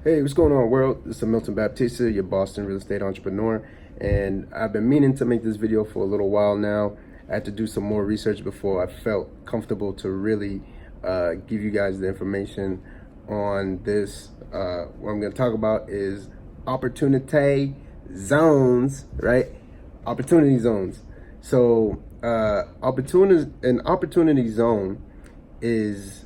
Hey, what's going on, world? This is Milton Baptista, your Boston real estate entrepreneur, and I've been meaning to make this video for a little while now. I had to do some more research before I felt comfortable to really give you guys the information on this. What I'm going to talk about is opportunity zones, right? Opportunity zones. So, an opportunity zone is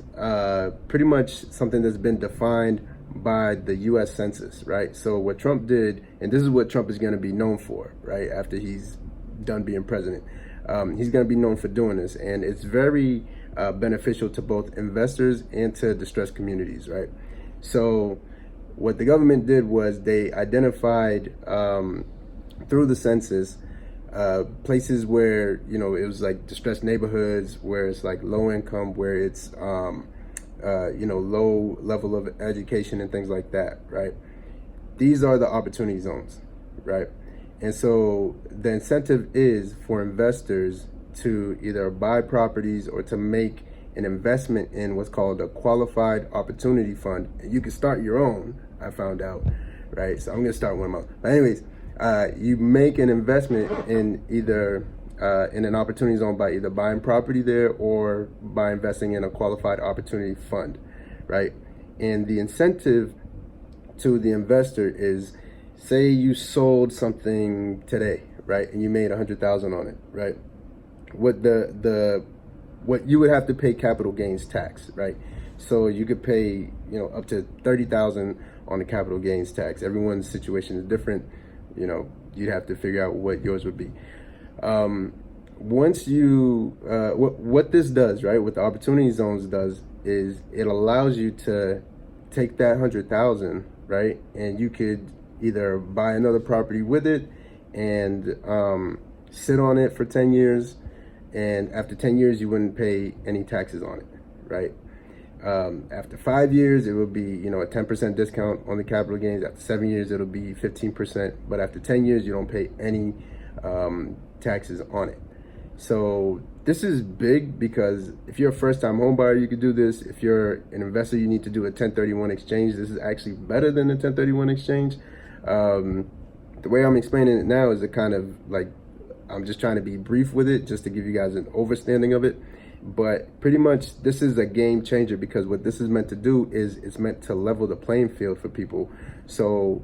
pretty much something that's been defined by the U.S. Census, right? So what Trump did, and this is what Trump is going to be known for, right? After he's done being president, he's going to be known for doing this, and it's very beneficial to both investors and to distressed communities, right? So what the government did was they identified through the census places where, it was like distressed neighborhoods, where it's like low income, where it's low level of education and things like that, right? These are the opportunity zones, right? And so the incentive is for investors to either buy properties or to make an investment in what's called a qualified opportunity fund. And you can start your own, I found out, right? So I'm gonna start one of them. But anyways, you make an investment in either in an opportunity zone by either buying property there or by investing in a qualified opportunity fund, right? And the incentive to the investor is, say you sold something today, right? And you made 100,000 on it, right? What what you would have to pay capital gains tax, right? So you could pay, up to 30,000 on the capital gains tax. Everyone's situation is different. You'd have to figure out what yours would be. Once you, what this does, right, what the opportunity zones does is it allows you to take that 100,000, right, and you could either buy another property with it and sit on it for 10 years, and after 10 years you wouldn't pay any taxes on it, right? After 5 years, it will be, a 10% discount on the capital gains. After 7 years, it'll be 15%. But after 10 years, you don't pay any taxes on it. So this is big because if you're a first-time home buyer, you could do this. If you're an investor, you need to do a 1031 exchange. This is actually better than a 1031 exchange. The way I'm explaining it now is a kind of like, I'm just trying to be brief with it just to give you guys an overstanding of it. But pretty much this is a game changer, because what this is meant to do is it's meant to level the playing field for people. So,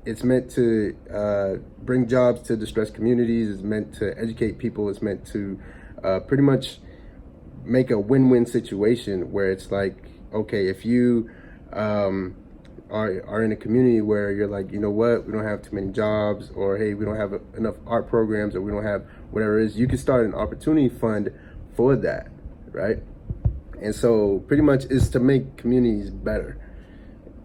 it's meant to bring jobs to distressed communities. It's meant to educate people. It's meant to pretty much make a win-win situation where it's like, okay, if you are in a community where you're like, you know what, we don't have too many jobs, or hey, we don't have enough art programs, or we don't have whatever it is, you can start an opportunity fund for that, right? And so pretty much is to make communities better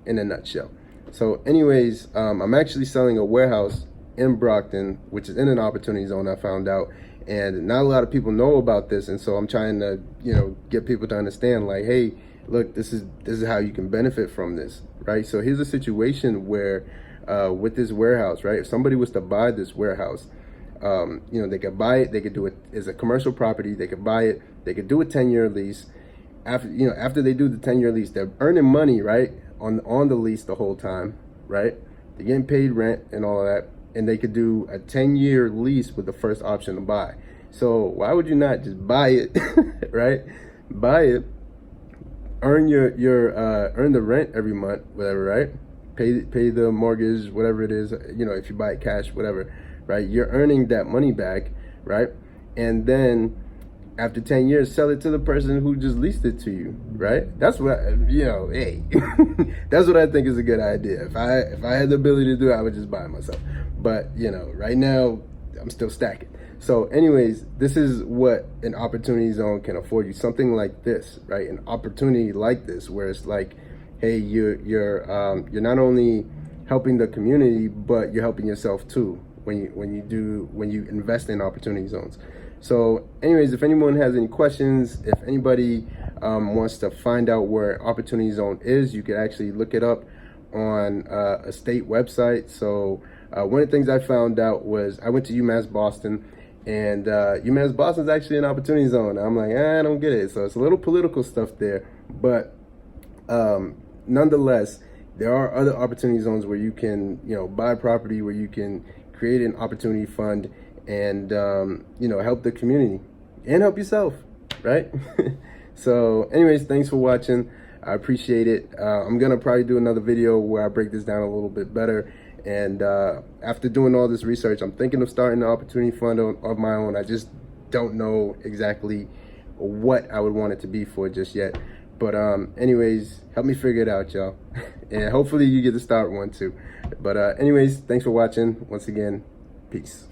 in a nutshell. So anyways, I'm actually selling a warehouse in Brockton, which is in an opportunity zone, I found out, and not a lot of people know about this. And so I'm trying to, get people to understand, like, hey, look, this is how you can benefit from this, right? So here's a situation where with this warehouse, right, if somebody was to buy this warehouse, they could buy it, they could do it as a commercial property, they could buy it, they could do a 10-year lease. After they do the 10-year lease, they're earning money, right, on the lease the whole time, right? They're getting paid rent and all of that, and they could do a 10-year lease with the first option to buy. So why would you not just buy it, right? Buy it, earn earn the rent every month, whatever, right? Pay the mortgage, whatever it is, if you buy it cash, whatever, right? You're earning that money back, right? And then after 10 years, sell it to the person who just leased it to you, right? That's what, hey, that's what I think is a good idea. If I had the ability to do it, I would just buy it myself. But, right now, I'm still stacking. So anyways, this is what an opportunity zone can afford you. Something like this, right? An opportunity like this, where it's like, hey, you're not only helping the community, but you're helping yourself too when you invest in opportunity zones. So anyways, if anyone has any questions, if anybody wants to find out where opportunity zone is, you can actually look it up on a state website. So one of the things I found out was I went to UMass Boston, and UMass Boston is actually an opportunity zone. I'm like, I don't get it. So it's a little political stuff there, but nonetheless, there are other opportunity zones where you can, buy property, where you can create an opportunity fund and, help the community and help yourself, right? So anyways, thanks for watching. I appreciate it. I'm going to probably do another video where I break this down a little bit better. And after doing all this research, I'm thinking of starting an opportunity fund of my own. I just don't know exactly what I would want it to be for just yet. But anyways, help me figure it out, y'all. And hopefully you get to start one too. But anyways, thanks for watching. Once again, peace.